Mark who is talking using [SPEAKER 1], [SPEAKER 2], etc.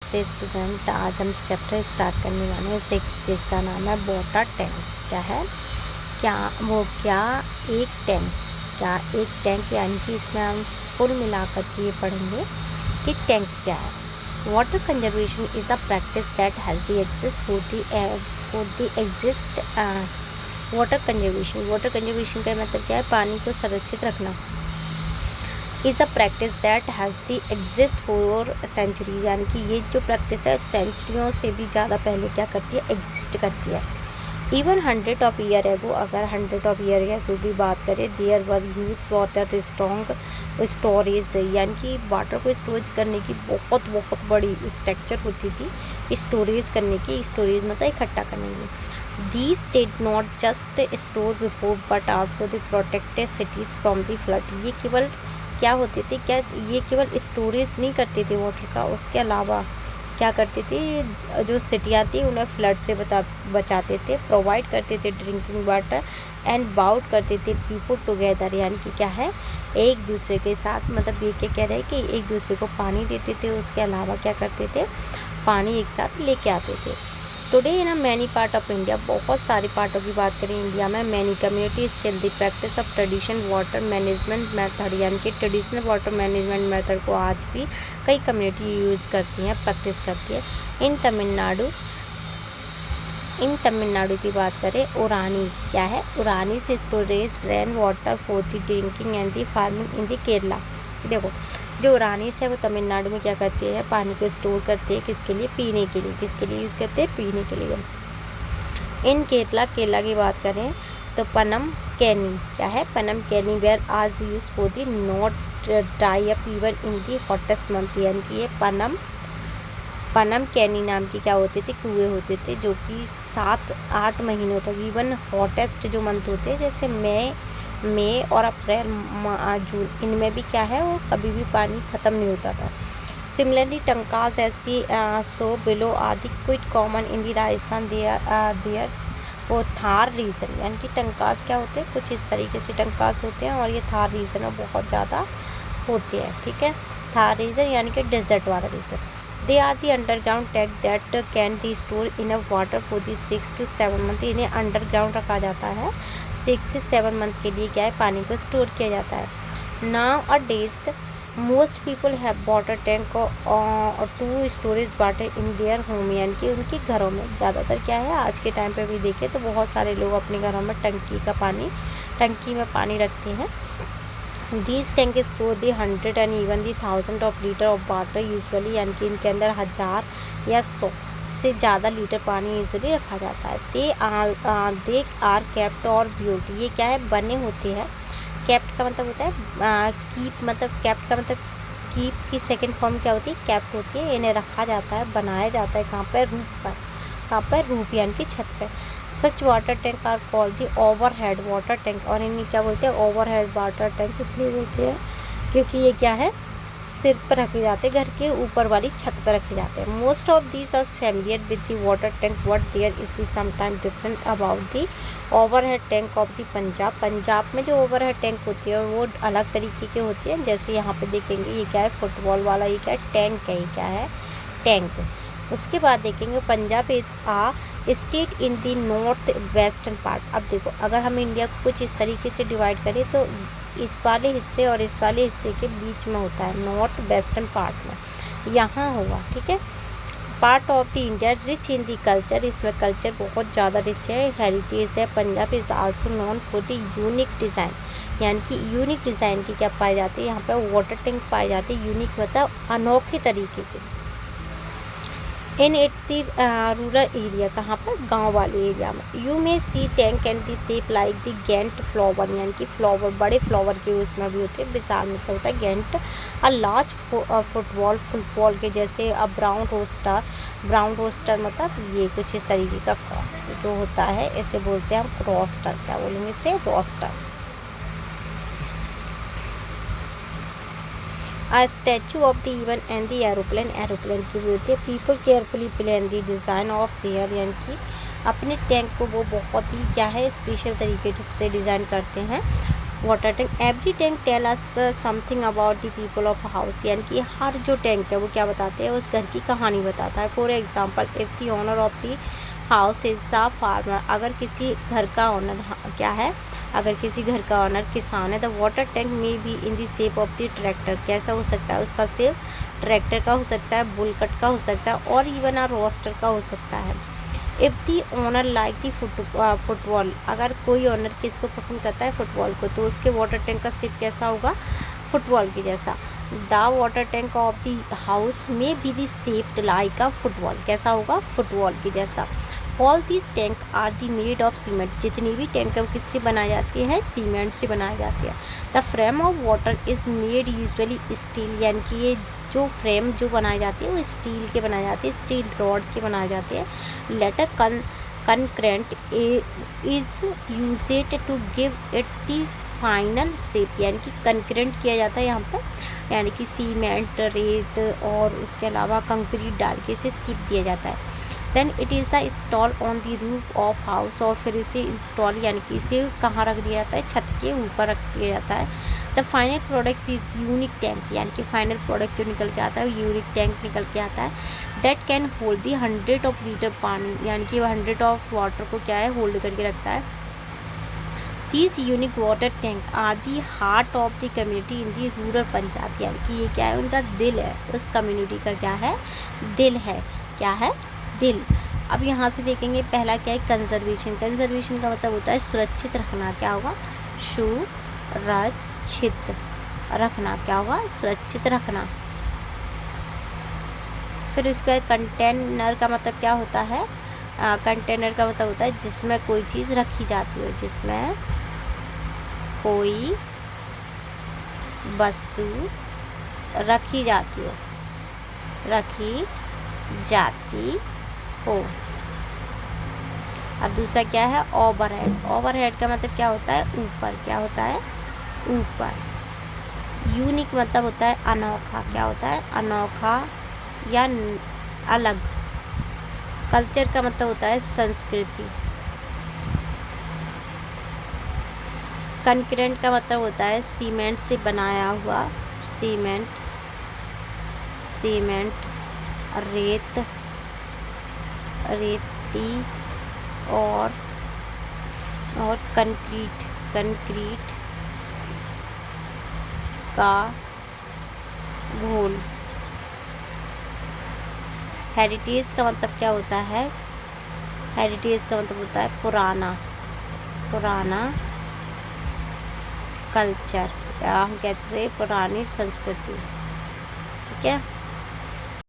[SPEAKER 1] नमस्ते स्टूडेंट, आज हम चैप्टर स्टार्ट करने वाले हैं 6 जिसका नाम है वाटर टैंक। क्या है? एक टैंक यानी कि इसमें हम कुल मिलाकर के ये पढ़ेंगे कि टैंक क्या है। Water conservation is a practice that has the exist for the exist water conservation का मतलब क्या है? पानी को संरक्षित रखना। Is a practice that has the exist for centuries, यानी कि ये जो प्रैक्टिस है सेंचुरियों से भी ज़्यादा पहले क्या करती है? एग्जिस्ट करती है। इवन 100 ऑफ ईयर एगो, अगर 100 ऑफ ईयर एगो की बात करें, there were use water strong storage, यानी कि वाटर को स्टोरेज करने की बहुत बड़ी स्ट्रक्चर होती थी स्टोरेज करने की। स्टोरेज मतलब इकट्ठा करने की। These did not just store before but also they protected cities from the flood. ये केवल क्या होते थे, क्या ये केवल स्टोरेज नहीं करते थे वाटर का, उसके अलावा क्या करते थे? जो सिटियाँ थी उन्हें फ्लड से बचाते थे, प्रोवाइड करते थे ड्रिंकिंग वाटर एंड बाउट करते थे पीपल टुगेदर, यानी कि क्या है? एक दूसरे के साथ, मतलब ये क्या कह रहे हैं कि एक दूसरे को पानी देते थे, उसके अलावा क्या करते थे? पानी एक साथ लेके आते थे। Today in many part of India, बहुत सारे पार्टों की बात करें इंडिया में, many community still the practice of traditional water management method, यानी कि ट्रेडिशनल वाटर मैनेजमेंट मेथड को आज भी कई कम्युनिटी यूज़ करती हैं, प्रैक्टिस करती है। इन तमिलनाडु की बात करें, उरानीस क्या है? उरानीस storage rain water for the drinking and the farming in the Kerala. देखो, जो उरानीस है वो तमिलनाडु में क्या करती है? पानी को स्टोर करती है, किसके लिए? पीने के लिए। किसके लिए यूज़ करते हैं? पीने के लिए। इन केरला की बात करें तो पनम कैनी क्या है? पनम कैनी वेयर आज use for the not dry up even in the hottest month, यानी कि ये पनम कैनी नाम की क्या होते थे? कुएँ होते थे जो कि 7-8 महीनों तक, इवन हॉटेस्ट जो मंथ होते हैं जैसे मई और अप्रैल जून, इनमें भी क्या है? वो कभी भी पानी ख़त्म नहीं होता था। सिमिलरली टंकास as the so below are the quite common in the Rajasthan there वो थार रीजन, यानी कि टंकास क्या होते हैं? कुछ इस तरीके से टंकास होते हैं और ये थार रीजन में बहुत ज़्यादा होते हैं। ठीक है, थार रीजन यानी कि डेजर्ट वाला region. They are the underground tank that can the store in a water for the 6 to 7 month. इन्हें अंडरग्राउंड रखा जाता है, 6 से 7 मंथ के लिए क्या है? पानी को स्टोर किया जाता है। Nowadays most people have water tank और to storage water in their home, यानी कि उनके घरों में ज़्यादातर क्या है? आज के टाइम पे भी देखें तो बहुत सारे लोग अपने घरों में टंकी में पानी रखते हैं। These tank store the 100 and even the 1000 of litre of water usually, यानी कि इनके अंदर 1000 या 100 से ज़्यादा लीटर पानी यूजुअली रखा जाता है। दे आर केप्ट और ब्यूटी, ये क्या है? बने होते हैं। कैप्ट का मतलब होता है कीप, मतलब कैप्ट का मतलब कीप की सेकंड फॉर्म क्या होती है? कैप्ट होती है। इन्हें रखा जाता है, बनाया जाता है कहाँ पर? रूफ पर। कहाँ पर? रूफ यानी कि छत पर। Such water tank are called the overhead water tank, और इन्हें क्या बोलते हैं? ओवरहेड वाटर टैंक इसलिए बोलते हैं क्योंकि ये क्या है? सिर पर रखे जाते हैं, घर के ऊपर वाली छत पर रखे जाते हैं। Most of these are familiar with the water tank but there is the sometime different about the overhead tank of the Punjab में जो ओवरहेड टैंक होती है वो अलग तरीके की होती है। जैसे यहाँ पे देखेंगे, ये क्या है? फुटबॉल वाला, ये क्या है? टैंक है। ये क्या है? टैंक। उसके बाद देखेंगे Punjab is a state in the north western part. अब देखो, अगर हम इंडिया को कुछ इस तरीके से डिवाइड करें तो इस वाले हिस्से और इस वाले हिस्से के बीच में होता है, नॉर्थ वेस्टर्न पार्ट में यहाँ होगा। ठीक है, part of the India rich in the culture, इसमें कल्चर बहुत ज़्यादा रिच है, हेरिटेज है। Punjab is also known for the unique design, यानी कि यूनिक डिज़ाइन की क्या पाई जाती है? यहाँ पर वाटर टैंक पाए जाते हैं। यूनिक मतलब अनोखे तरीके के। In its the rural area, कहाँ पर? गांव वाले एरिया में। You may see tank and the shape like the giant flower, यानी कि फ्लावर, बड़े फ्लावर के उसमें भी होते हैं। विशाल मतलब होता है गेंट। अ लार्ज फुटबॉल के जैसे। अ ब्राउन रोस्टर मतलब ये कुछ इस तरीके का जो होता है, ऐसे बोलते हैं हम रोस्टर। क्या बोलेंगे इसे? Rooster. A statue of the even and the aeroplane की भी होती है। People carefully plan the design of their, यानी कि अपने टैंक को वो बहुत ही क्या है? स्पेशल तरीके से डिज़ाइन करते हैं। Water tank, every tank tell us something about the people of house, यानी कि हर जो टैंक है वो क्या बताते हैं, उस घर की कहानी बताता है। For example, if the owner of the house is a farmer, अगर किसी घर का ओनर क्या है, अगर किसी घर का ओनर किसान है, द वाटर टैंक में be in the shape of the tractor, कैसा हो सकता है, उसका शेप ट्रैक्टर का हो सकता है, बुलकट का हो सकता है, और इवन अ रोस्टर का हो सकता है। If the owner like the football, अगर कोई ओनर किसको पसंद करता है, फुटबॉल को, तो उसके वाटर टैंक का शेप कैसा होगा, फुटबॉल की जैसा। The water tank of the house में be the shaped like a football, कैसा होगा, फुटबॉल की जैसा। All this tank are the made of cement, जितनी भी टैंक है वो किससे बनाई जाती है, सीमेंट से बनाई जाती है। The frame of water is made usually steel, यानी कि ये जो फ्रेम जो बनाई जाती है वो स्टील के बनाई जाती है, स्टील रॉड के बनाए जाते हैं। Later concrete is used to give its the final shape, यानी कि कंक्रेंट किया जाता है यहाँ पर, यानी कि सीमेंट, रेत और उसके अलावा कंक्रीट डाल के इसे शेप दिया जाता है। Then it is the install on the roof of house, और फिर इसे इंस्टॉल यानी कि इसे कहाँ रख दिया जाता है, छत के ऊपर रख दिया जाता है। The final product is unique tank, यानी कि फाइनल प्रोडक्ट जो निकल के आता है यूनिक टैंक निकल के आता है। That can hold the 100 of litre पानी, यानी कि 100 ऑफ वाटर को क्या है, होल्ड करके रखता है। These unique water tank are the heart of the community in the rural panchayat, यानी कि ये क्या है, उनका दिल है, उस कम्युनिटी का क्या है, दिल है, क्या है, दिल। अब यहाँ से देखेंगे पहला क्या है, कंजर्वेशन। कंजर्वेशन का मतलब होता है सुरक्षित रखना, क्या होगा, सुरक्षित रखना, क्या होगा, सुरक्षित रखना। फिर उसके बाद कंटेनर का मतलब क्या होता है, कंटेनर का मतलब होता है जिसमें कोई चीज़ रखी जाती हो, जिसमें कोई वस्तु रखी जाती हो, रखी जाती हो। अब दूसरा क्या है, ओवरहेड। ओवरहेड का मतलब क्या होता है, ऊपर, क्या होता है, ऊपर। यूनिक मतलब होता है अनोखा, क्या होता है, अनोखा या अलग। कल्चर का मतलब होता है संस्कृति। कंक्रीट का मतलब होता है सीमेंट से बनाया हुआ, सीमेंट, सीमेंट, रेत, रेती और कंक्रीट, कंक्रीट का घोल। हेरिटेज का मतलब क्या होता है, हेरिटेज का मतलब होता है पुराना, पुराना कल्चर, या हम कहते हैं पुरानी संस्कृति, ठीक है।